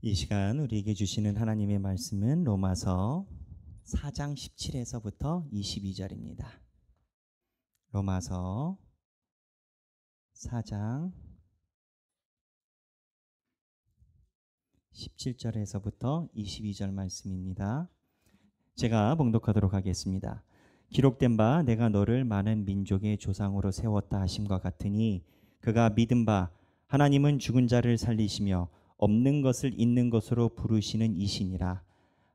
이 시간 우리에게 주시는 하나님의 말씀은 로마서 4장 17에서부터 22절입니다. 로마서 4장 17절에서부터 22절 말씀입니다. 제가 봉독하도록 하겠습니다. 기록된 바 내가 너를 많은 민족의 조상으로 세웠다 하심과 같으니 그가 믿은 바 하나님은 죽은 자를 살리시며 없는 것을 있는 것으로 부르시는 이시니라.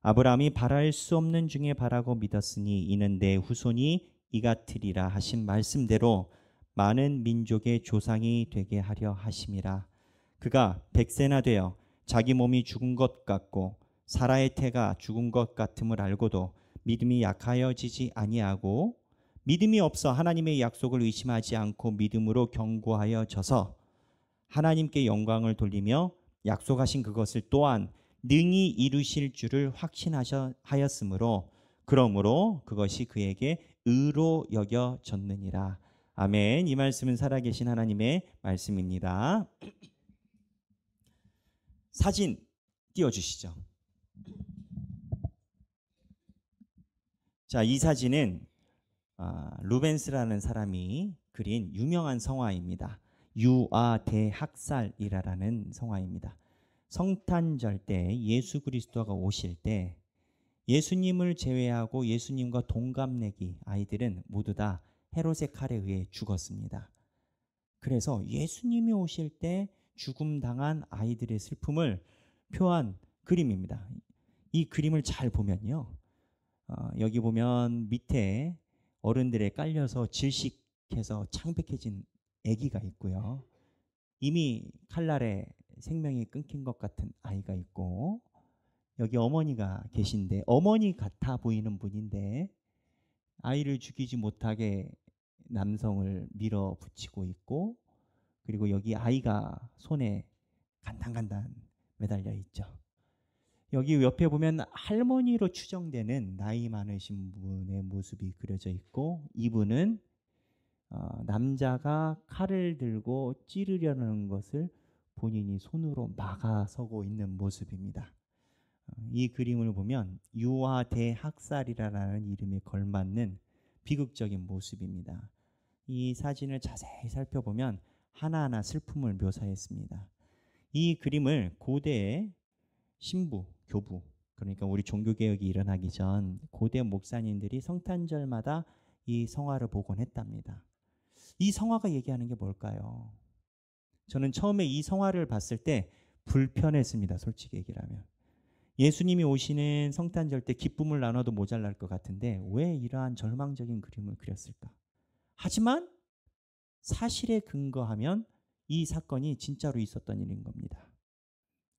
아브라함이 바랄 수 없는 중에 바라고 믿었으니 이는 내 후손이 이같으리라 하신 말씀대로 많은 민족의 조상이 되게 하려 하심이라. 그가 100세나 되어 자기 몸이 죽은 것 같고 사라의 태가 죽은 것 같음을 알고도 믿음이 약하여지지 아니하고 믿음이 없어 하나님의 약속을 의심하지 않고 믿음으로 견고하여 져서 하나님께 영광을 돌리며 약속하신 그것을 또한 능히 이루실 줄을 확신하였으므로 그러므로 그것이 그에게 의로 여겨졌느니라. 아멘. 이 말씀은 살아계신 하나님의 말씀입니다. 사진 띄워주시죠. 자, 이 사진은 루벤스라는 사람이 그린 유명한 성화입니다. 유아대학살이라는 성화입니다. 성탄절 때 예수 그리스도가 오실 때 예수님을 제외하고 예수님과 동갑내기 아이들은 모두 다 헤롯의 칼에 의해 죽었습니다. 그래서 예수님이 오실 때 죽음당한 아이들의 슬픔을 표한 그림입니다. 이 그림을 잘 보면요. 여기 보면 밑에 어른들에 깔려서 질식해서 창백해진 아기가 있고요. 이미 칼날에 생명이 끊긴 것 같은 아이가 있고 여기 어머니가 계신데 어머니 같아 보이는 분인데 아이를 죽이지 못하게 남성을 밀어붙이고 있고 그리고 여기 아이가 손에 간당간당 매달려 있죠. 여기 옆에 보면 할머니로 추정되는 나이 많으신 분의 모습이 그려져 있고 이분은 남자가 칼을 들고 찌르려는 것을 본인이 손으로 막아서고 있는 모습입니다. 이 그림을 보면 유아대학살이라는 이름에 걸맞는 비극적인 모습입니다. 이 사진을 자세히 살펴보면 하나하나 슬픔을 묘사했습니다. 이 그림을 고대의 신부, 교부, 그러니까 우리 종교개혁이 일어나기 전 고대 목사님들이 성탄절마다 이 성화를 보곤 했답니다. 이 성화가 얘기하는 게 뭘까요? 저는 처음에 이 성화를 봤을 때 불편했습니다. 솔직히 얘기를 하면. 예수님이 오시는 성탄절 때 기쁨을 나눠도 모자랄 것 같은데 왜 이러한 절망적인 그림을 그렸을까? 하지만 사실에 근거하면 이 사건이 진짜로 있었던 일인 겁니다.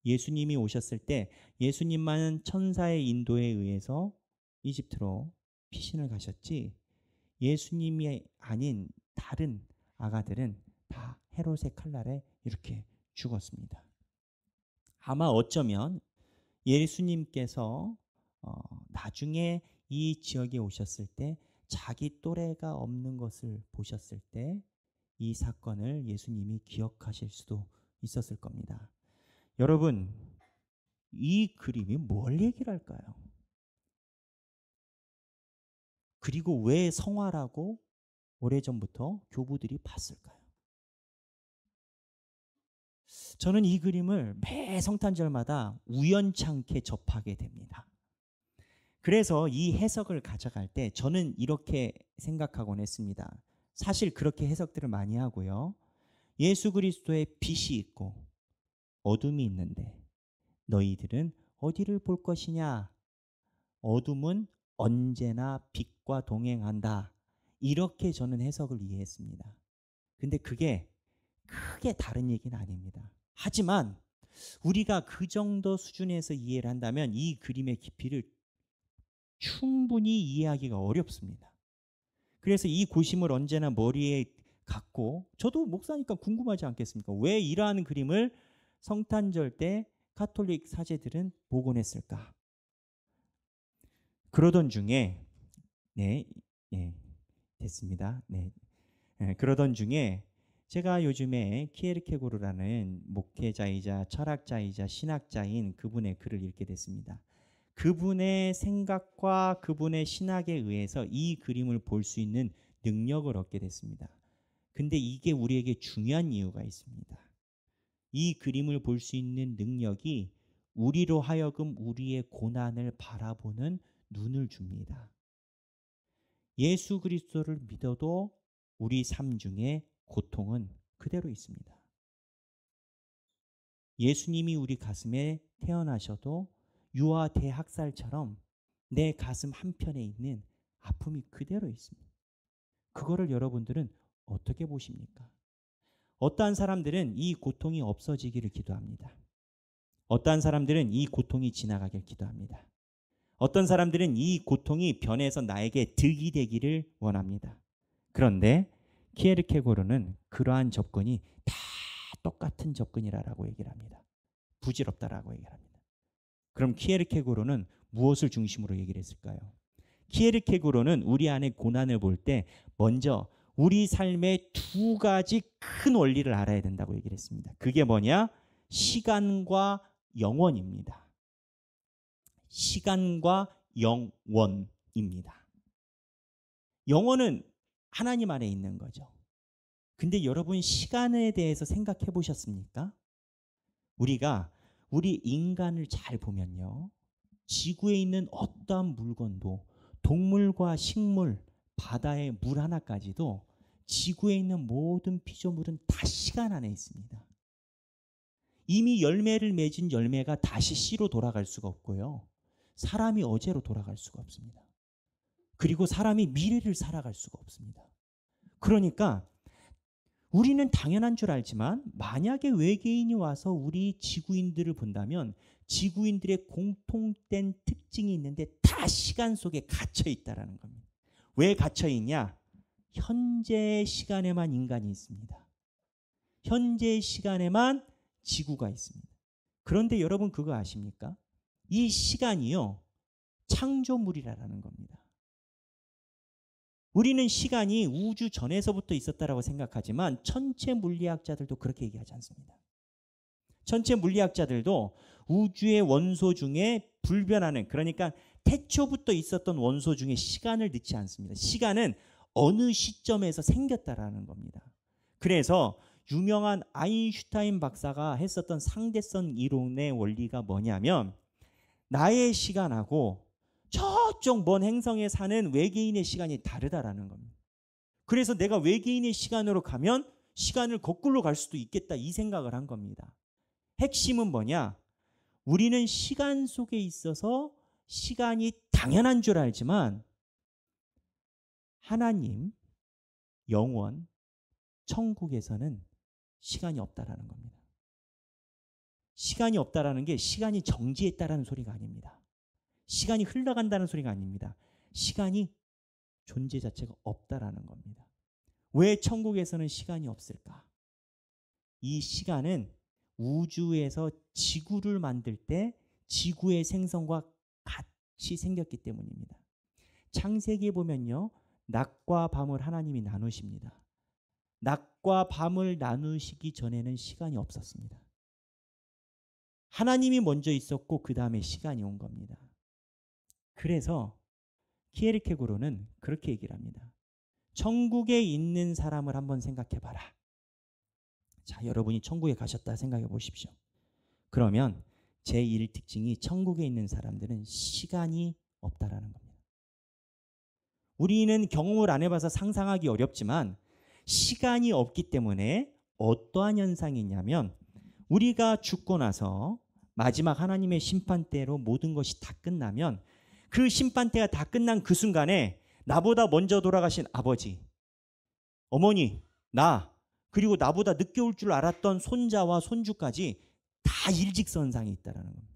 예수님이 오셨을 때 예수님만 천사의 인도에 의해서 이집트로 피신을 가셨지 예수님이 아닌 다른 아가들은 다 헤롯의 칼날에 이렇게 죽었습니다. 아마 어쩌면 예수님께서 나중에 이 지역에 오셨을 때 자기 또래가 없는 것을 보셨을 때 이 사건을 예수님이 기억하실 수도 있었을 겁니다. 여러분, 이 그림이 뭘 얘기를 할까요? 그리고 왜 성화라고 오래전부터 교부들이 봤을까요? 저는 이 그림을 매 성탄절마다 우연찮게 접하게 됩니다. 그래서 이 해석을 가져갈 때 저는 이렇게 생각하곤 했습니다. 사실 그렇게 해석들을 많이 하고요. 예수 그리스도의 빛이 있고 어둠이 있는데 너희들은 어디를 볼 것이냐? 어둠은 언제나 빛과 동행한다. 이렇게 저는 해석을 이해했습니다. 근데 그게 크게 다른 얘기는 아닙니다. 하지만 우리가 그 정도 수준에서 이해를 한다면 이 그림의 깊이를 충분히 이해하기가 어렵습니다. 그래서 이 고심을 언제나 머리에 갖고 저도 목사니까 궁금하지 않겠습니까? 왜 이러한 그림을 성탄절 때 가톨릭 사제들은 복원했을까? 그러던 중에 됐습니다. 그러던 중에 제가 요즘에 키에르케고르라는 목회자이자 철학자이자 신학자인 그분의 글을 읽게 됐습니다. 그분의 생각과 그분의 신학에 의해서 이 그림을 볼 수 있는 능력을 얻게 됐습니다. 근데 이게 우리에게 중요한 이유가 있습니다. 이 그림을 볼 수 있는 능력이 우리로 하여금 우리의 고난을 바라보는 눈을 줍니다. 예수 그리스도를 믿어도 우리 삶 중에 고통은 그대로 있습니다. 예수님이 우리 가슴에 태어나셔도 유아 대학살처럼 내 가슴 한편에 있는 아픔이 그대로 있습니다. 그거를 여러분들은 어떻게 보십니까? 어떠한 사람들은 이 고통이 없어지기를 기도합니다. 어떠한 사람들은 이 고통이 지나가길 기도합니다. 어떤 사람들은 이 고통이 변해서 나에게 득이 되기를 원합니다. 그런데 키에르케고르는 그러한 접근이 다 똑같은 접근이라고 얘기를 합니다. 부질없다라고 얘기를 합니다. 그럼 키에르케고르는 무엇을 중심으로 얘기를 했을까요? 키에르케고르는 우리 안에 고난을 볼 때 먼저 우리 삶의 두 가지 큰 원리를 알아야 된다고 얘기를 했습니다. 그게 뭐냐? 시간과 영원입니다. 시간과 영원입니다. 영원은 하나님 안에 있는 거죠. 근데 여러분 시간에 대해서 생각해 보셨습니까? 우리가 우리 인간을 잘 보면요. 지구에 있는 어떠한 물건도 동물과 식물, 바다의 물 하나까지도 지구에 있는 모든 피조물은 다 시간 안에 있습니다. 이미 열매를 맺은 열매가 다시 씨로 돌아갈 수가 없고요. 사람이 어제로 돌아갈 수가 없습니다. 그리고 사람이 미래를 살아갈 수가 없습니다. 그러니까 우리는 당연한 줄 알지만 만약에 외계인이 와서 우리 지구인들을 본다면 지구인들의 공통된 특징이 있는데 다 시간 속에 갇혀 있다는 겁니다. 왜 갇혀 있냐? 현재 시간에만 인간이 있습니다. 현재 시간에만 지구가 있습니다. 그런데 여러분 그거 아십니까? 이 시간이요. 창조물이라는 겁니다. 우리는 시간이 우주 전에서부터 있었다라고 생각하지만 천체 물리학자들도 그렇게 얘기하지 않습니다. 천체 물리학자들도 우주의 원소 중에 불변하는, 그러니까 태초부터 있었던 원소 중에 시간을 넣지 않습니다. 시간은 어느 시점에서 생겼다라는 겁니다. 그래서 유명한 아인슈타인 박사가 했었던 상대성 이론의 원리가 뭐냐면 나의 시간하고 저쪽 먼 행성에 사는 외계인의 시간이 다르다라는 겁니다. 그래서 내가 외계인의 시간으로 가면 시간을 거꾸로 갈 수도 있겠다 이 생각을 한 겁니다. 핵심은 뭐냐? 우리는 시간 속에 있어서 시간이 당연한 줄 알지만 하나님, 영원, 천국에서는 시간이 없다라는 겁니다. 시간이 없다라는 게 시간이 정지했다라는 소리가 아닙니다. 시간이 흘러간다는 소리가 아닙니다. 시간이 존재 자체가 없다라는 겁니다. 왜 천국에서는 시간이 없을까? 이 시간은 우주에서 지구를 만들 때 지구의 생성과 같이 생겼기 때문입니다. 창세기에 보면요. 낮과 밤을 하나님이 나누십니다. 낮과 밤을 나누시기 전에는 시간이 없었습니다. 하나님이 먼저 있었고 그 다음에 시간이 온 겁니다. 그래서 키에르케고르는 그렇게 얘기를 합니다. 천국에 있는 사람을 한번 생각해 봐라. 자, 여러분이 천국에 가셨다 생각해 보십시오. 그러면 제1 특징이 천국에 있는 사람들은 시간이 없다라는 겁니다. 우리는 경험을 안 해봐서 상상하기 어렵지만 시간이 없기 때문에 어떠한 현상이 있냐면 우리가 죽고 나서 마지막 하나님의 심판대로 모든 것이 다 끝나면 그 심판대가 다 끝난 그 순간에 나보다 먼저 돌아가신 아버지, 어머니, 나, 그리고 나보다 늦게 올 줄 알았던 손자와 손주까지 다 일직선상에 있다는 겁니다.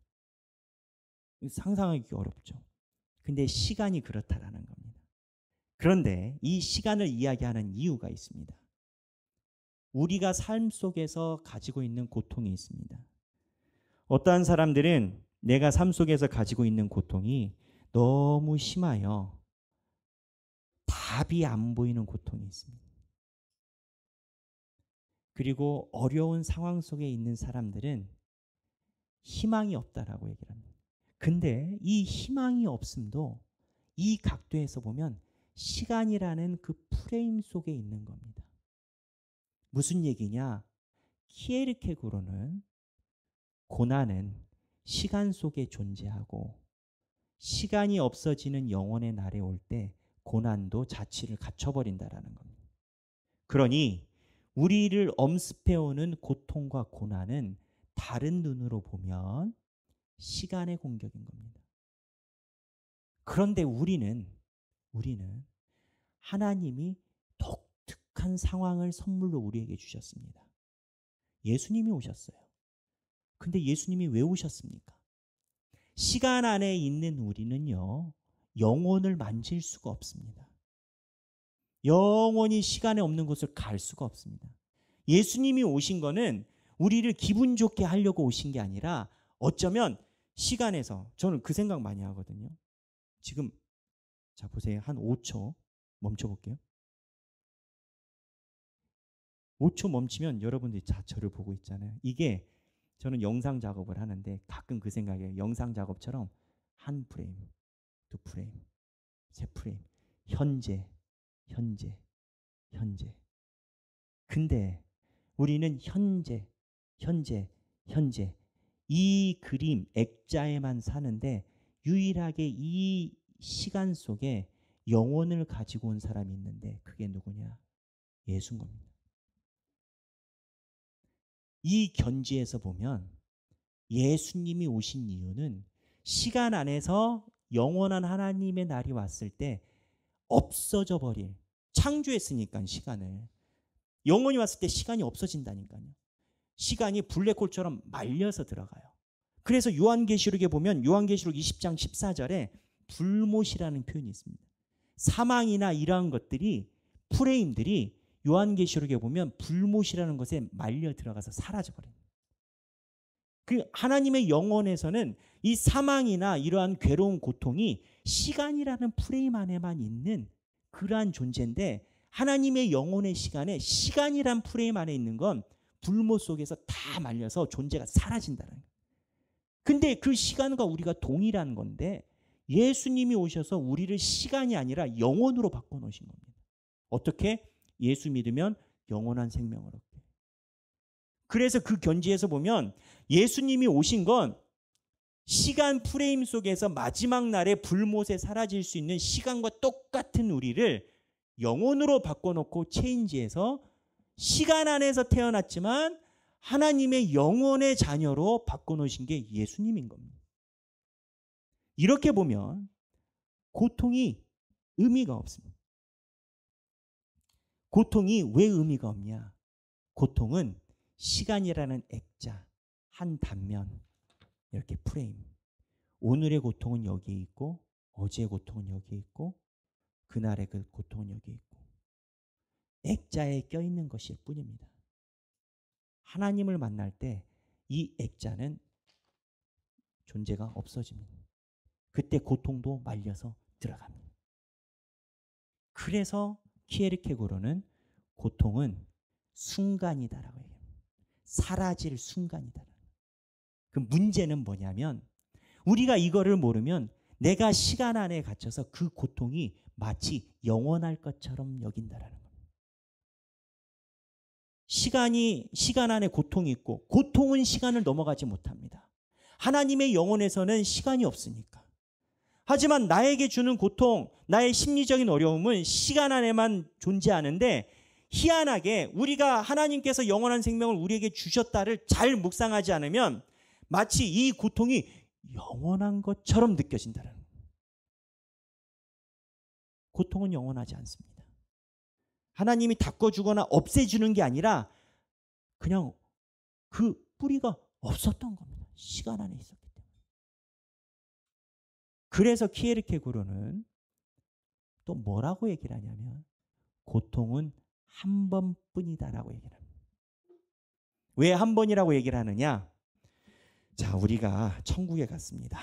상상하기 어렵죠. 근데 시간이 그렇다라는 겁니다. 그런데 이 시간을 이야기하는 이유가 있습니다. 우리가 삶 속에서 가지고 있는 고통이 있습니다. 어떠한 사람들은 내가 삶 속에서 가지고 있는 고통이 너무 심하여 답이 안 보이는 고통이 있습니다. 그리고 어려운 상황 속에 있는 사람들은 희망이 없다라고 얘기를 합니다. 근데 이 희망이 없음도 이 각도에서 보면 시간이라는 그 프레임 속에 있는 겁니다. 무슨 얘기냐? 키에르케고르는 고난은 시간 속에 존재하고 시간이 없어지는 영혼의 날에 올 때 고난도 자취를 갖춰버린다라는 겁니다. 그러니 우리를 엄습해오는 고통과 고난은 다른 눈으로 보면 시간의 공격인 겁니다. 그런데 우리는 하나님이 독특한 상황을 선물로 우리에게 주셨습니다. 예수님이 오셨어요. 근데 예수님이 왜 오셨습니까? 시간 안에 있는 우리는요, 영혼을 만질 수가 없습니다. 영원히 시간에 없는 곳을 갈 수가 없습니다. 예수님이 오신 거는 우리를 기분 좋게 하려고 오신 게 아니라 어쩌면 시간에서, 저는 그 생각 많이 하거든요. 지금 자 보세요. 한 5초 멈춰 볼게요. 5초 멈추면 여러분들이 다 저를 보고 있잖아요. 이게 저는 영상 작업을 하는데 가끔 그 생각이에요. 영상 작업처럼 한 프레임, 두 프레임, 세 프레임, 현재. 근데 우리는 현재 이 그림 액자에만 사는데 유일하게 이 시간 속에 영혼을 가지고 온 사람이 있는데 그게 누구냐? 예수인 겁니다. 이 견지에서 보면 예수님이 오신 이유는 시간 안에서 영원한 하나님의 날이 왔을 때 없어져 버릴, 창조했으니까 시간을, 영원히 왔을 때 시간이 없어진다니까요. 시간이 블랙홀처럼 말려서 들어가요. 그래서 요한계시록에 보면 요한계시록 20장 14절에 불못이라는 표현이 있습니다. 사망이나 이러한 것들이, 프레임들이 요한계시록에 보면 불못이라는 것에 말려 들어가서 사라져버립니다. 그 하나님의 영혼에서는 이 사망이나 이러한 괴로운 고통이 시간이라는 프레임 안에만 있는 그러한 존재인데, 하나님의 영혼의 시간에 시간이란 프레임 안에 있는 건 불못 속에서 다 말려서 존재가 사라진다는 거예요. 근데 그 시간과 우리가 동일한 건데 예수님이 오셔서 우리를 시간이 아니라 영혼으로 바꿔놓으신 겁니다. 어떻게? 예수 믿으면 영원한 생명을 얻게. 그래서 그 견지에서 보면 예수님이 오신 건 시간 프레임 속에서 마지막 날에 불못에 사라질 수 있는 시간과 똑같은 우리를 영혼으로 바꿔놓고 체인지해서 시간 안에서 태어났지만 하나님의 영혼의 자녀로 바꿔놓으신 게 예수님인 겁니다. 이렇게 보면 고통이 의미가 없습니다. 고통이 왜 의미가 없냐? 고통은 시간이라는 액자, 한 단면, 이렇게 프레임. 오늘의 고통은 여기에 있고 어제의 고통은 여기에 있고 그날의 그 고통은 여기에 있고 액자에 껴있는 것일 뿐입니다. 하나님을 만날 때 이 액자는 존재가 없어집니다. 그때 고통도 말려서 들어갑니다. 그래서 키에르케고르는 고통은 순간이다라고 얘기합니다. 사라질 순간이다. 그 문제는 뭐냐면 우리가 이거를 모르면 내가 시간 안에 갇혀서 그 고통이 마치 영원할 것처럼 여긴다라는 겁니다. 시간 안에 고통이 있고 고통은 시간을 넘어가지 못합니다. 하나님의 영혼에서는 시간이 없으니까. 하지만 나에게 주는 고통, 나의 심리적인 어려움은 시간 안에만 존재하는데 희한하게 우리가 하나님께서 영원한 생명을 우리에게 주셨다를 잘 묵상하지 않으면 마치 이 고통이 영원한 것처럼 느껴진다는 거예요. 고통은 영원하지 않습니다. 하나님이 닦아주거나 없애주는 게 아니라 그냥 그 뿌리가 없었던 겁니다. 시간 안에 있었기 때문에. 그래서 키에르케고르는 또 뭐라고 얘기를 하냐면 고통은 한 번뿐이다라고 얘기를 합니다. 왜 한 번이라고 얘기를 하느냐? 자, 우리가 천국에 갔습니다.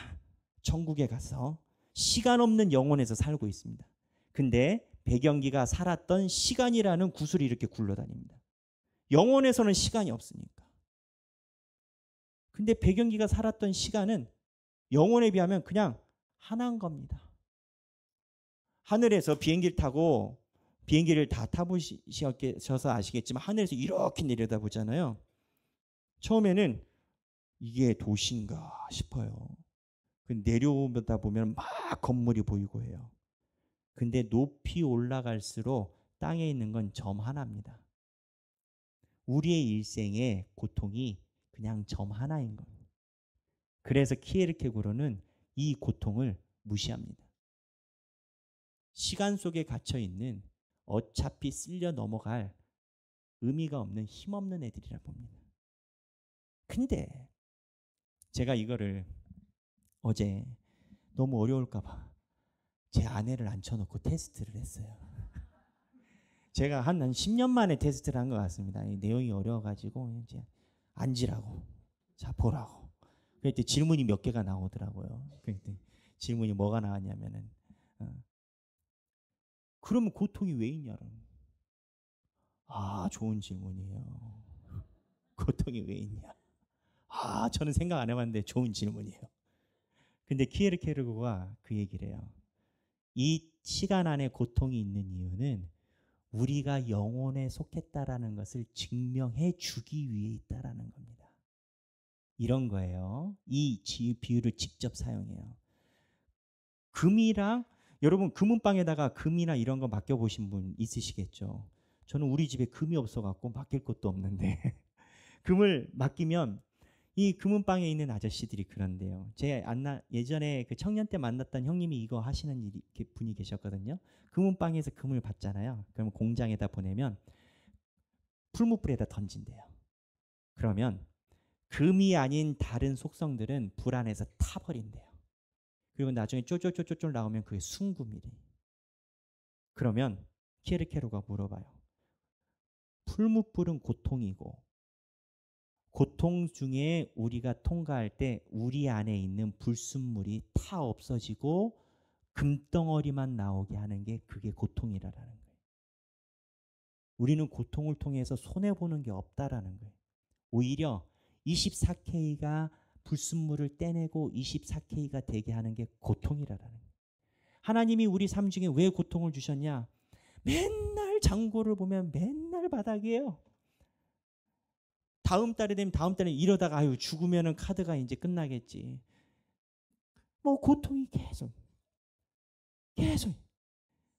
천국에 가서 시간 없는 영혼에서 살고 있습니다. 근데 배경기가 살았던 시간이라는 구슬이 이렇게 굴러다닙니다. 영혼에서는 시간이 없으니까. 근데 백연기가 살았던 시간은 영혼에 비하면 그냥 하나인 겁니다. 하늘에서 비행기를 타고 비행기를 다 타보셔서 아시겠지만 하늘에서 이렇게 내려다보잖아요. 처음에는 이게 도시인가 싶어요. 내려오다 보면 막 건물이 보이고 해요. 근데 높이 올라갈수록 땅에 있는 건 점 하나입니다. 우리의 일생의 고통이 그냥 점 하나인 겁니다. 그래서 키에르케고르는 이 고통을 무시합니다. 시간 속에 갇혀 있는 어차피 쓸려 넘어갈 의미가 없는 힘없는 애들이라 봅니다. 근데 제가 이거를 어제 너무 어려울까 봐 제 아내를 앉혀놓고 테스트를 했어요. 제가 한 10년 만에 테스트를 한 것 같습니다. 이 내용이 어려워가지고 이제 앉으라고, 자 보라고. 그랬더니 질문이 몇 개가 나오더라고요. 그랬더니 질문이 뭐가 나왔냐면은 그러면 고통이 왜 있냐는. 아, 좋은 질문이에요. 고통이 왜 있냐. 아, 저는 생각 안 해봤는데 좋은 질문이에요. 근데 키에르케르고가 그 얘기를 해요. 이 시간 안에 고통이 있는 이유는 우리가 영혼에 속했다라는 것을 증명해 주기 위해 있다라는 겁니다. 이런 거예요. 이 비유를 직접 사용해요. 금이랑 여러분 금은방에다가 금이나 이런 거 맡겨보신 분 있으시겠죠. 저는 우리 집에 금이 없어갖고 맡길 것도 없는데 금을 맡기면 이 금은방에 있는 아저씨들이 그런데요. 제 예전에 그 청년 때 만났던 형님이 이거 하시는 분이 계셨거든요. 금은방에서 금을 받잖아요. 그러면 공장에다 보내면 풀무불에다 던진대요. 그러면 금이 아닌 다른 속성들은 불 안에서 타버린대요. 그리고 나중에 쫄쫄쫄쫄 나오면 그게 순금이래. 그러면 키에르케르고가 물어봐요. 풀무불은 고통이고 고통 중에 우리가 통과할 때 우리 안에 있는 불순물이 다 없어지고 금덩어리만 나오게 하는 게 그게 고통이라는 거예요. 우리는 고통을 통해서 손해보는 게 없다라는 거예요. 오히려 24K가 불순물을 떼내고 24K가 되게 하는 게 고통이라는 거예요. 하나님이 우리 삶 중에 왜 고통을 주셨냐? 맨날 장고를 보면 맨날 바닥이에요. 다음 달에 되면 다음 달에 이러다가 아유 죽으면은 카드가 이제 끝나겠지. 뭐 고통이 계속.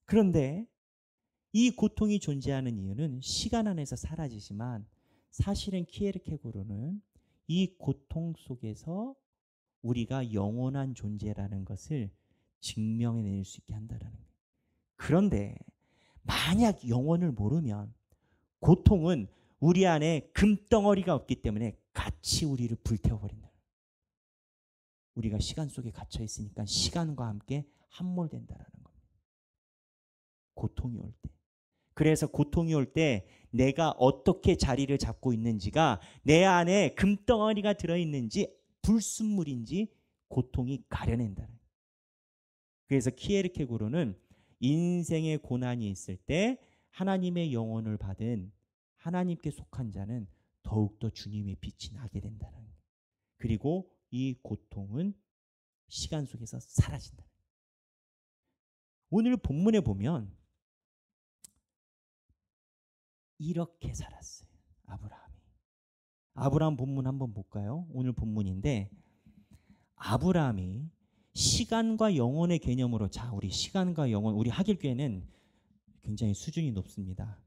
그런데 이 고통이 존재하는 이유는 시간 안에서 사라지지만 사실은 키에르케고르는 이 고통 속에서 우리가 영원한 존재라는 것을 증명해낼 수 있게 한다는 거예요. 그런데 만약 영혼을 모르면 고통은 우리 안에 금덩어리가 없기 때문에 같이 우리를 불태워버린다. 우리가 시간 속에 갇혀 있으니까 시간과 함께 함몰된다라는 겁니다. 고통이 올 때. 그래서 고통이 올 때 내가 어떻게 자리를 잡고 있는지가 내 안에 금덩어리가 들어있는지 불순물인지 고통이 가려낸다는 거예요. 그래서 키에르케고르는 인생의 고난이 있을 때 하나님의 영혼을 받은 하나님께 속한 자는 더욱더 주님의 빛이 나게 된다는 거예요. 그리고 이 고통은 시간 속에서 사라진다. 오늘 본문에 보면 이렇게 살았어요. 아브라함이. 아브라함 본문 한번 볼까요? 오늘 본문인데 아브라함이 시간과 영혼의 개념으로 자 우리 시간과 영혼 우리 하길교회는 굉장히 수준이 높습니다.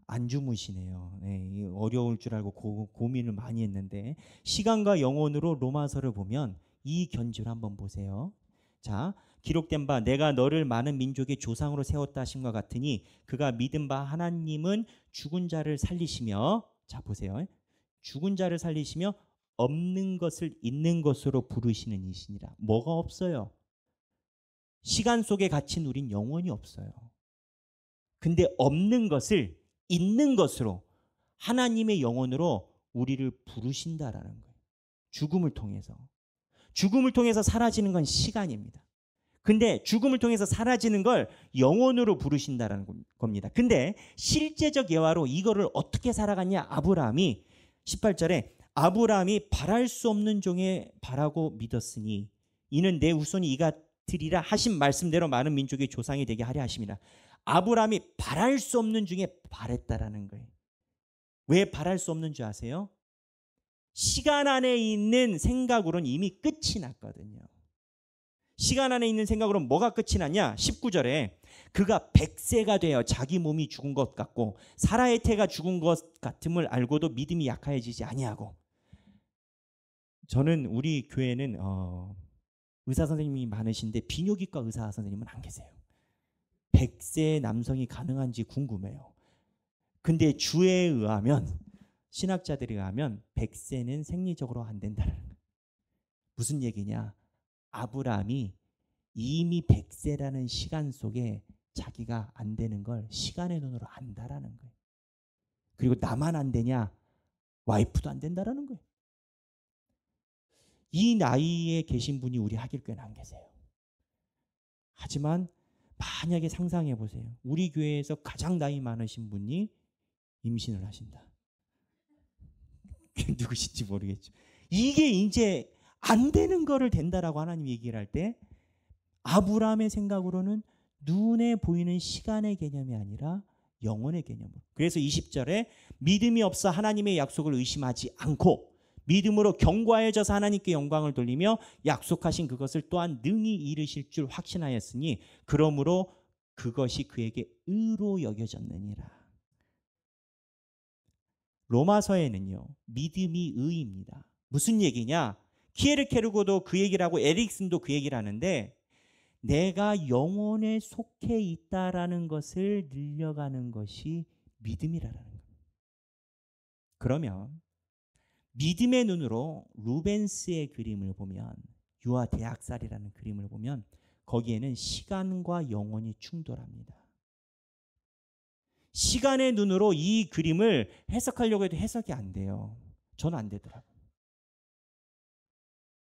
안 주무시네요. 네, 어려울 줄 알고 고민을 많이 했는데 시간과 영혼으로 로마서를 보면 이 견주를 한번 보세요. 자 기록된 바 내가 너를 많은 민족의 조상으로 세웠다 하심과 같으니 그가 믿은 바 하나님은 죽은 자를 살리시며 자 보세요. 죽은 자를 살리시며 없는 것을 있는 것으로 부르시는 이시니라. 뭐가 없어요? 시간 속에 갇힌 우린 영혼이 없어요. 근데 없는 것을 있는 것으로 하나님의 영혼으로 우리를 부르신다라는 거예요. 죽음을 통해서. 죽음을 통해서 사라지는 건 시간입니다. 근데 죽음을 통해서 사라지는 걸 영원으로 부르신다라는 겁니다. 근데 실제적 예화로 이거를 어떻게 살아갔냐? 아브라함이 18절에 아브라함이 바랄 수 없는 종에 바라고 믿었으니 이는 내 후손이 이가 되리라 하신 말씀대로 많은 민족의 조상이 되게 하려 하심이라. 아브라함이 바랄 수 없는 중에 바랬다라는 거예요. 왜 바랄 수 없는 줄 아세요? 시간 안에 있는 생각으로는 이미 끝이 났거든요. 시간 안에 있는 생각으로는 뭐가 끝이 났냐? 19절에 그가 100세가 되어 자기 몸이 죽은 것 같고 사라의 태가 죽은 것 같음을 알고도 믿음이 약하여지지 아니하고. 저는 우리 교회는 의사 선생님이 많으신데 비뇨기과 의사 선생님은 안 계세요. 100세 남성이 가능한지 궁금해요. 근데 주에 의하면 신학자들에 의하면 100세는 생리적으로 안 된다는 거예요. 무슨 얘기냐? 아브라함이 이미 100세라는 시간 속에 자기가 안 되는 걸 시간의 눈으로 안다라는 거예요. 그리고 나만 안 되냐? 와이프도 안 된다라는 거예요. 이 나이에 계신 분이 우리 하길교회는 안 계세요. 하지만 만약에 상상해 보세요. 우리 교회에서 가장 나이 많으신 분이 임신을 하신다. 누구신지 모르겠죠. 이게 이제 안 되는 거를 된다라고 하나님이 얘기를 할 때 아브라함의 생각으로는 눈에 보이는 시간의 개념이 아니라 영혼의 개념으로. 그래서 20절에 믿음이 없어 하나님의 약속을 의심하지 않고 믿음으로 견고해져서 하나님께 영광을 돌리며 약속하신 그것을 또한 능히 이루실 줄 확신하였으니 그러므로 그것이 그에게 의로 여겨졌느니라. 로마서에는요, 믿음이 의입니다. 무슨 얘기냐? 키에르케르고도 그 얘기를 하고 에릭슨도 그 얘기를 하는데 내가 영혼에 속해 있다라는 것을 늘려가는 것이 믿음이라는 거예요. 그러면 믿음의 눈으로 루벤스의 그림을 보면, 유아 대학살이라는 그림을 보면 거기에는 시간과 영혼이 충돌합니다. 시간의 눈으로 이 그림을 해석하려고 해도 해석이 안 돼요. 저는 안 되더라고요.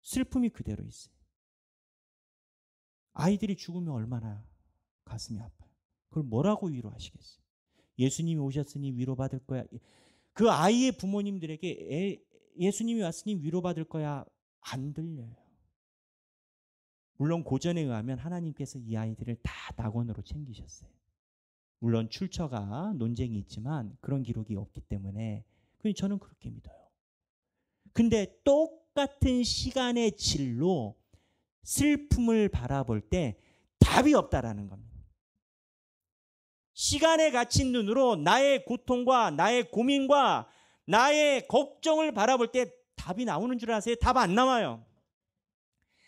슬픔이 그대로 있어요. 아이들이 죽으면 얼마나 가슴이 아파요. 그걸 뭐라고 위로하시겠어요? 예수님이 오셨으니 위로받을 거야. 그 아이의 부모님들에게 예수님이 왔으니 위로받을 거야 안 들려요. 물론 고전에 의하면 하나님께서 이 아이들을 다 낙원으로 챙기셨어요. 물론 출처가 논쟁이 있지만 그런 기록이 없기 때문에 저는 그렇게 믿어요. 근데 똑같은 시간의 질로 슬픔을 바라볼 때 답이 없다라는 겁니다. 시간에 갇힌 눈으로 나의 고통과 나의 고민과 나의 걱정을 바라볼 때 답이 나오는 줄 아세요? 답 안 나와요.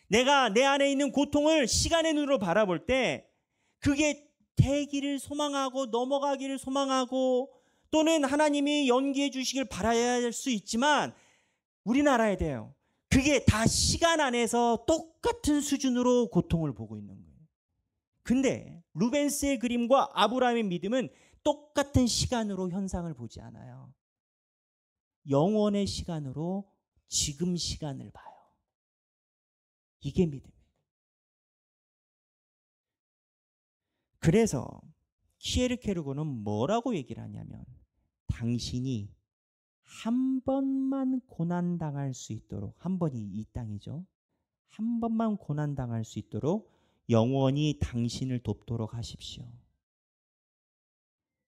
내가 내 안에 있는 고통을 시간의 눈으로 바라볼 때 그게 되기를 소망하고 넘어가기를 소망하고 또는 하나님이 연기해 주시길 바라야 할 수 있지만 우리는 알아야 돼요. 그게 다 시간 안에서 똑같은 수준으로 고통을 보고 있는 거예요. 근데 루벤스의 그림과 아브라함의 믿음은 똑같은 시간으로 현상을 보지 않아요. 영원의 시간으로 지금 시간을 봐요. 이게 믿음이에요. 그래서 키에르케르고는 뭐라고 얘기를 하냐면 당신이 한 번만 고난당할 수 있도록, 한 번이 이 땅이죠. 한 번만 고난당할 수 있도록 영원히 당신을 돕도록 하십시오.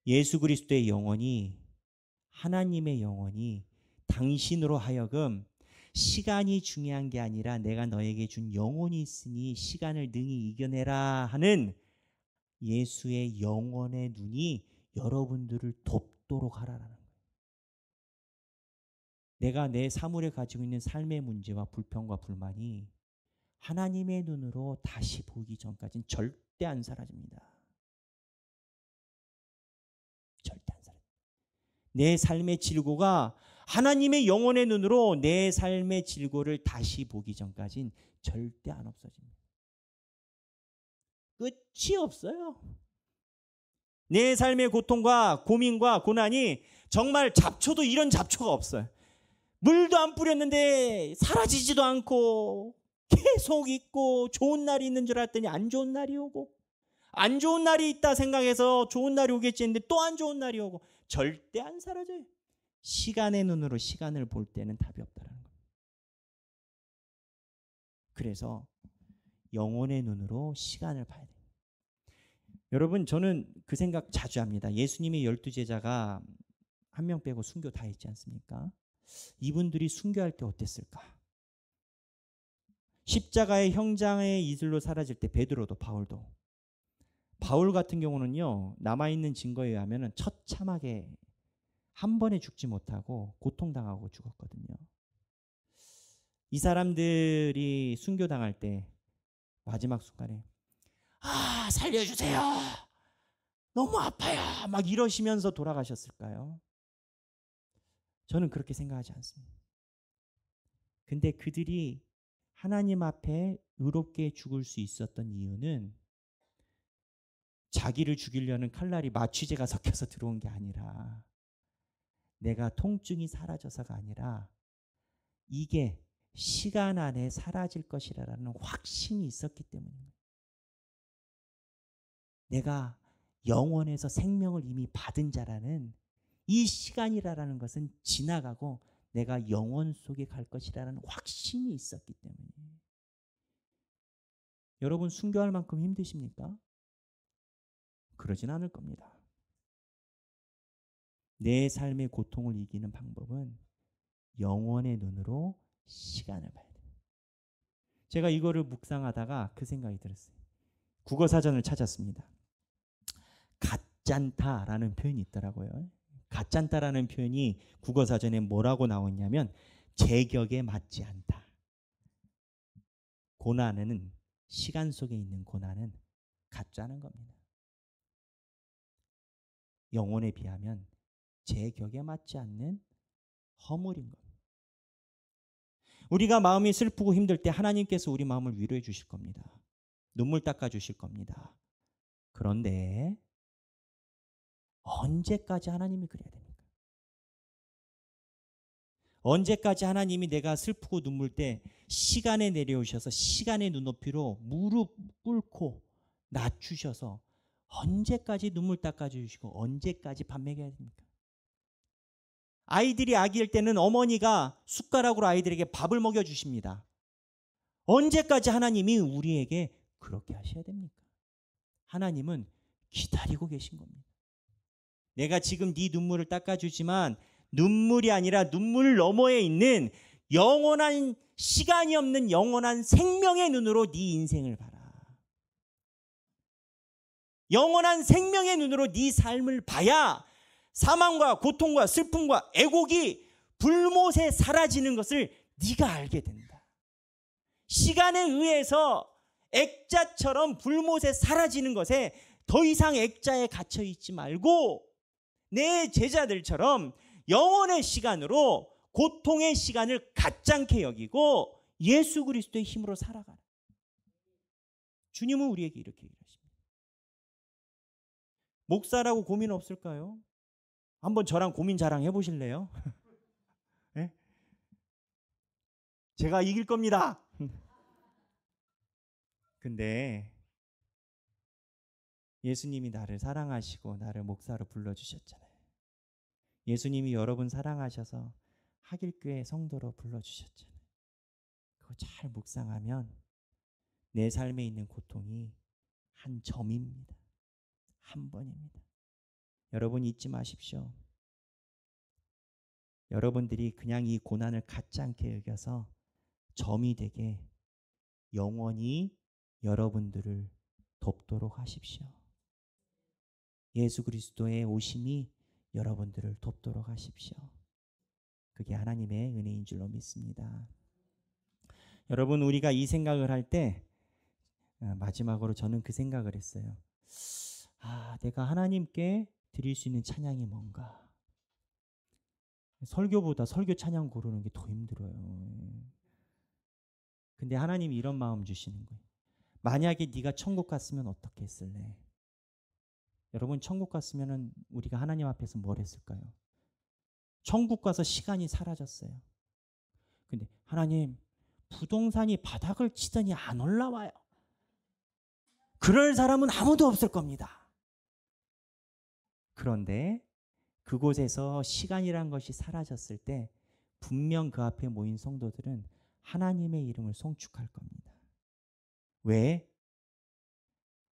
예수 그리스도의 영혼이, 하나님의 영혼이 당신으로 하여금 시간이 중요한 게 아니라 내가 너에게 준 영혼이 있으니 시간을 능히 이겨내라 하는 예수의 영혼의 눈이 여러분들을 돕도록 하라는 거예요. 내가 내 사물에 가지고 있는 삶의 문제와 불평과 불만이 하나님의 눈으로 다시 보기 전까지는 절대 안 사라집니다. 절대 안 사라집니다. 내 삶의 질고가 하나님의 영혼의 눈으로 내 삶의 질고를 다시 보기 전까지는 절대 안 없어집니다. 끝이 없어요. 내 삶의 고통과 고민과 고난이 정말 잡초도 이런 잡초가 없어요. 물도 안 뿌렸는데 사라지지도 않고 계속 있고 좋은 날이 있는 줄 알았더니 안 좋은 날이 오고, 안 좋은 날이 있다 생각해서 좋은 날이 오겠지 했는데 또 안 좋은 날이 오고, 절대 안 사라져요. 시간의 눈으로 시간을 볼 때는 답이 없다는 거예요. 그래서 영혼의 눈으로 시간을 봐야 돼요. 여러분, 저는 그 생각 자주 합니다. 예수님의 12제자가 한 명 빼고 순교 다 했지 않습니까? 이분들이 순교할 때 어땠을까? 십자가의 형장의 이슬로 사라질 때 베드로도 바울도, 바울 같은 경우는요, 남아있는 증거에 의하면 처참하게 한 번에 죽지 못하고 고통당하고 죽었거든요. 이 사람들이 순교당할 때 마지막 순간에 살려주세요, 너무 아파요, 막 이러시면서 돌아가셨을까요? 저는 그렇게 생각하지 않습니다. 근데 그들이 하나님 앞에 의롭게 죽을 수 있었던 이유는 자기를 죽이려는 칼날이 마취제가 섞여서 들어온 게 아니라, 내가 통증이 사라져서가 아니라 이게 시간 안에 사라질 것이라는 확신이 있었기 때문입니다. 내가 영원에서 생명을 이미 받은 자라는 이 시간이라는 것은 지나가고 내가 영원 속에 갈 것이라는 확신이 있었기 때문이에요. 여러분, 순교할 만큼 힘드십니까? 그러진 않을 겁니다. 내 삶의 고통을 이기는 방법은 영원의 눈으로 시간을 봐야 돼요. 제가 이거를 묵상하다가 그 생각이 들었어요. 국어사전을 찾았습니다. 가짠타라는 표현이 있더라고요. 가짠타라는 표현이 국어사전에 뭐라고 나오냐면 제격에 맞지 않다. 고난은, 시간 속에 있는 고난은 가짜는 겁니다. 영혼에 비하면 제격에 맞지 않는 허물인 겁니다. 우리가 마음이 슬프고 힘들 때 하나님께서 우리 마음을 위로해 주실 겁니다. 눈물 닦아 주실 겁니다. 그런데 언제까지 하나님이 그래야 됩니까? 언제까지 하나님이 내가 슬프고 눈물 때 시간에 내려오셔서 시간의 눈높이로 무릎 꿇고 낮추셔서 언제까지 눈물 닦아주시고 언제까지 밥 먹여야 됩니까? 아이들이 아기일 때는 어머니가 숟가락으로 아이들에게 밥을 먹여주십니다. 언제까지 하나님이 우리에게 그렇게 하셔야 됩니까? 하나님은 기다리고 계신 겁니다. 내가 지금 네 눈물을 닦아주지만 눈물이 아니라 눈물 너머에 있는 영원한, 시간이 없는 영원한 생명의 눈으로 네 인생을 봐라. 영원한 생명의 눈으로 네 삶을 봐야 사망과 고통과 슬픔과 애곡이 불못에 사라지는 것을 네가 알게 된다. 시간에 의해서 액자처럼 불못에 사라지는 것에 더 이상 액자에 갇혀 있지 말고 내 제자들처럼 영원의 시간으로 고통의 시간을 가짜않게 여기고 예수 그리스도의 힘으로 살아가라. 주님은 우리에게 이렇게 얘기하십니다. 목사라고 고민 없을까요? 한번 저랑 고민 자랑 해보실래요? 네? 제가 이길 겁니다. 근데 예수님이 나를 사랑하시고 나를 목사로 불러주셨잖아요. 예수님이 여러분 사랑하셔서 하길교회 성도로 불러주셨잖아요. 그거 잘 묵상하면 내 삶에 있는 고통이 한 점입니다. 한 번입니다. 여러분 잊지 마십시오. 여러분들이 그냥 이 고난을 가짜않게 여겨서 점이 되게 영원히 여러분들을 돕도록 하십시오. 예수 그리스도의 오심이 여러분들을 돕도록 하십시오. 그게 하나님의 은혜인 줄로 믿습니다. 여러분, 우리가 이 생각을 할 때 마지막으로 저는 그 생각을 했어요. 내가 하나님께 드릴 수 있는 찬양이 뭔가? 설교보다 설교 찬양 고르는 게 더 힘들어요. 근데 하나님이 이런 마음 주시는 거예요. 만약에 네가 천국 갔으면 어떻게 했을래? 여러분, 천국 갔으면 우리가 하나님 앞에서 뭘 했을까요? 천국 가서 시간이 사라졌어요. 근데 하나님, 부동산이 바닥을 치더니 안 올라와요. 그럴 사람은 아무도 없을 겁니다. 그런데 그곳에서 시간이란 것이 사라졌을 때 분명 그 앞에 모인 성도들은 하나님의 이름을 송축할 겁니다. 왜?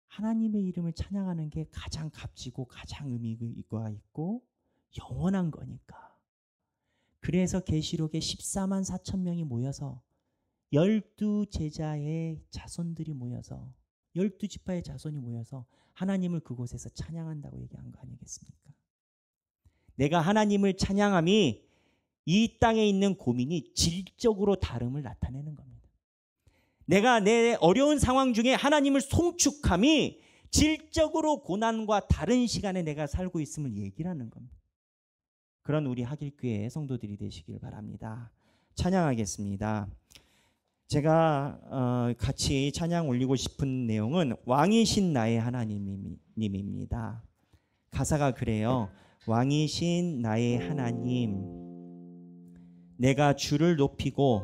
하나님의 이름을 찬양하는 게 가장 값지고 가장 의미가 있고 영원한 거니까. 그래서 계시록에 14만 4천 명이 모여서 12제자의 자손들이 모여서 12지파의 자손이 모여서 하나님을 그곳에서 찬양한다고 얘기한 거 아니겠습니까? 내가 하나님을 찬양함이 이 땅에 있는 고민이 질적으로 다름을 나타내는 겁니다. 내가 내 어려운 상황 중에 하나님을 송축함이 질적으로 고난과 다른 시간에 내가 살고 있음을 얘기를 하는 겁니다. 그런 우리 하길교회 성도들이 되시길 바랍니다. 찬양하겠습니다. 제가 같이 찬양 올리고 싶은 내용은 왕이신 나의 하나님입니다. 가사가 그래요. 왕이신 나의 하나님, 내가 주를 높이고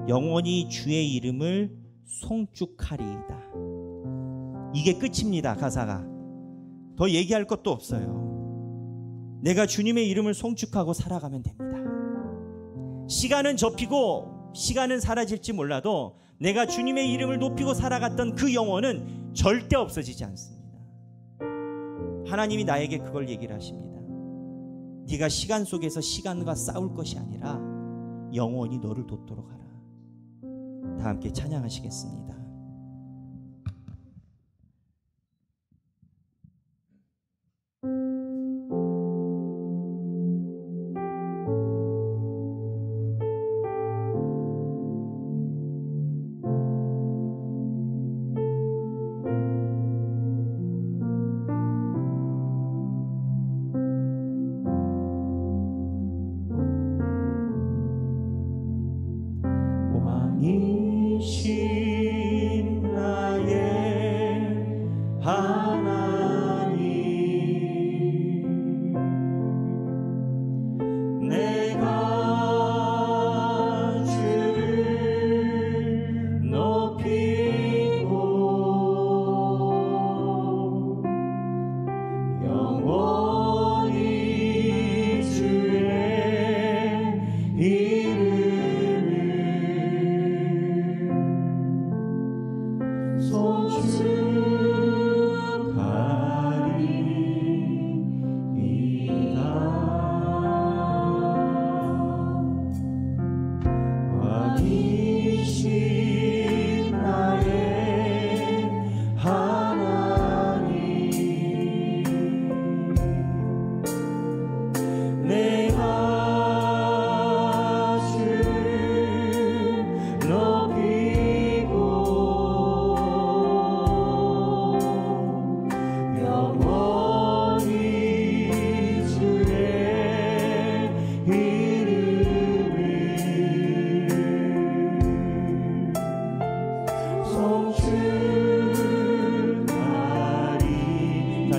영원히 주의 이름을 송축하리이다. 이게 끝입니다. 가사가. 더 얘기할 것도 없어요. 내가 주님의 이름을 송축하고 살아가면 됩니다. 시간은 접히고 시간은 사라질지 몰라도 내가 주님의 이름을 높이고 살아갔던 그 영혼은 절대 없어지지 않습니다. 하나님이 나에게 그걸 얘기를 하십니다. 네가 시간 속에서 시간과 싸울 것이 아니라 영원히 너를 돕도록 하라. 다 함께 찬양하시겠습니다.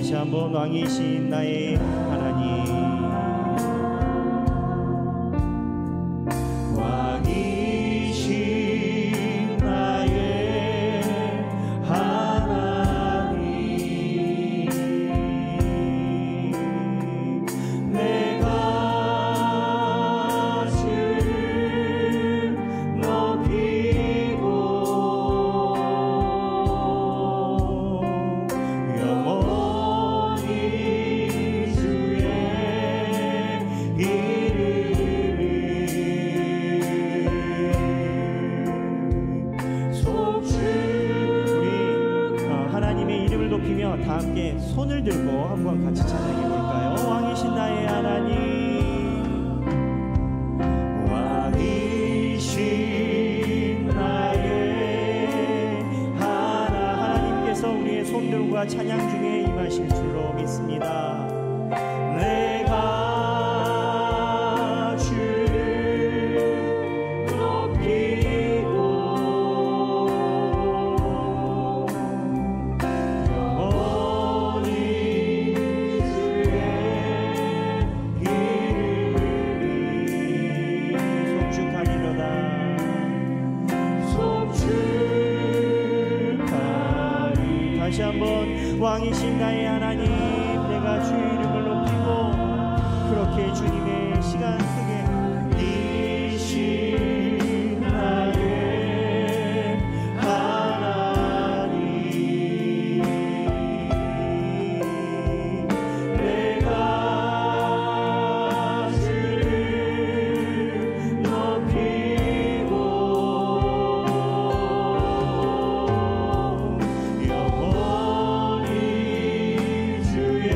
다시 한번 왕이신 나의 하나님, 왕이신 나의 하나님, 내가 주를 높이고 다 함께 손을 들고 한번 같이 찬양해 볼까요? 왕이신 나의 하나님, 왕이신 나의 하나님께서 우리의 손들과 찬양 중에 임하실 줄로 믿습니다. 내가 주를 높이고 송축하리로다. 다시 한번 왕이신 나의 하나님, 내가 주의 이름을 높이고 그렇게 주님의 시간 속에 이신 나의 하나님, 내가 주를 높이고 영원히 주의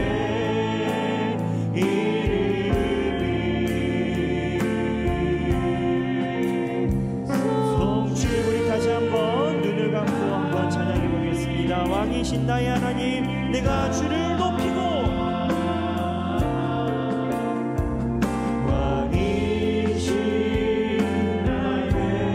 왕이신 나의 하나님, 내가 주를 높이고 왕이신 나의 하나님,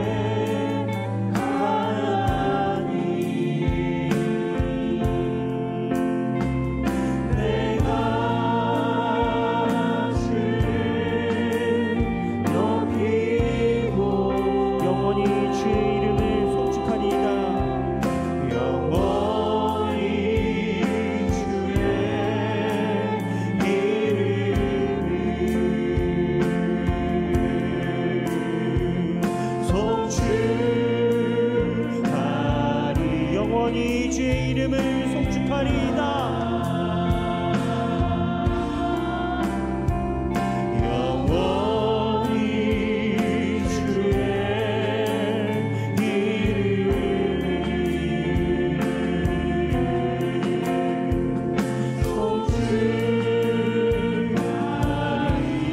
내가 주를 높이고 영원히 주의 이름을 송축하리이다. 영원히 주의 이름을 송축하리이다. 영원히 주의 이름을 송축하리이다.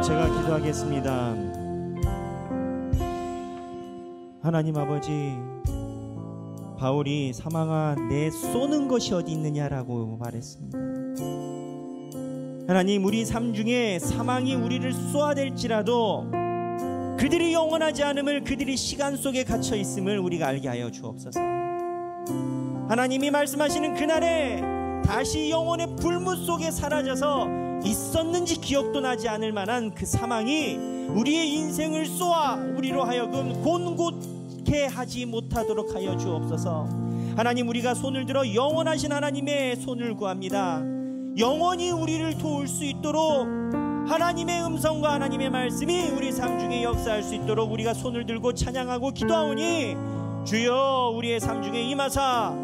제가 기도하겠습니다. 하나님 아버지, 바울이 사망아 내 쏘는 것이 어디 있느냐라고 말했습니다. 하나님, 우리 삶 중에 사망이 우리를 쏘아댈지라도 그들이 영원하지 않음을, 그들이 시간 속에 갇혀 있음을 우리가 알게 하여 주옵소서. 하나님이 말씀하시는 그날에 다시 영혼의 불문 속에 사라져서 있었는지 기억도 나지 않을 만한 그 사망이 우리의 인생을 쏘아 우리로 하여금 곤곳게 하지 못하도록 하여 주옵소서. 하나님, 우리가 손을 들어 영원하신 하나님의 손을 구합니다. 영원히 우리를 도울 수 있도록 하나님의 음성과 하나님의 말씀이 우리 삶 중에 역사할 수 있도록 우리가 손을 들고 찬양하고 기도하오니, 주여 우리의 삶 중에 임하사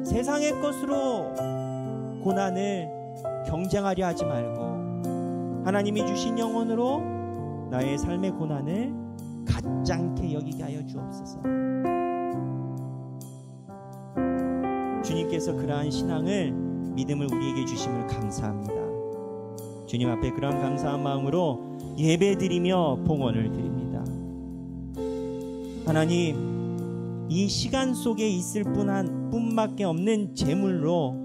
세상의 것으로 고난을 경쟁하려 하지 말고 하나님이 주신 영혼으로 나의 삶의 고난을 가짜않게 여기게 하여 주옵소서. 주님께서 그러한 신앙을, 믿음을 우리에게 주심을 감사합니다. 주님 앞에 그러한 감사한 마음으로 예배드리며 봉헌을 드립니다. 하나님, 이 시간 속에 있을 뿐밖에 없는 재물로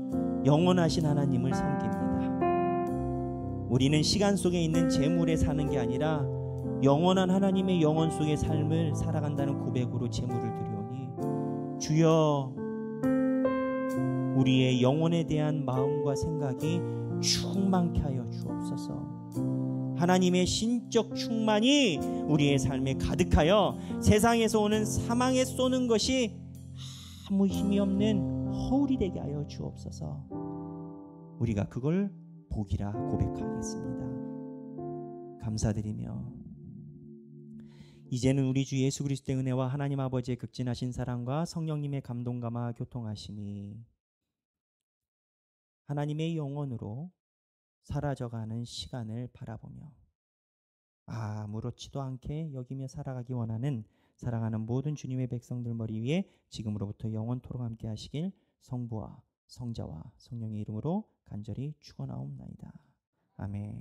영원하신 하나님을 섬깁니다. 우리는 시간 속에 있는 재물에 사는 게 아니라 영원한 하나님의 영혼 속의 삶을 살아간다는 고백으로 재물을 드리오니, 주여 우리의 영혼에 대한 마음과 생각이 충만케 하여 주옵소서. 하나님의 신적 충만이 우리의 삶에 가득하여 세상에서 오는 사망에 쏘는 것이 아무 힘이 없는 허울이 되게 하여 주옵소서. 우리가 그걸 복이라 고백하겠습니다. 감사드리며 이제는 우리 주 예수 그리스도의 은혜와 하나님 아버지의 극진하신 사랑과 성령님의 감동감화 교통하심이 하나님의 영혼으로 사라져가는 시간을 바라보며 아무렇지도 않게 여기며 살아가기 원하는 사랑하는 모든 주님의 백성들 머리 위에 지금으로부터 영원토록 함께 하시길 성부와 성자와 성령의 이름으로 간절히 축원하옵나이다. 아멘.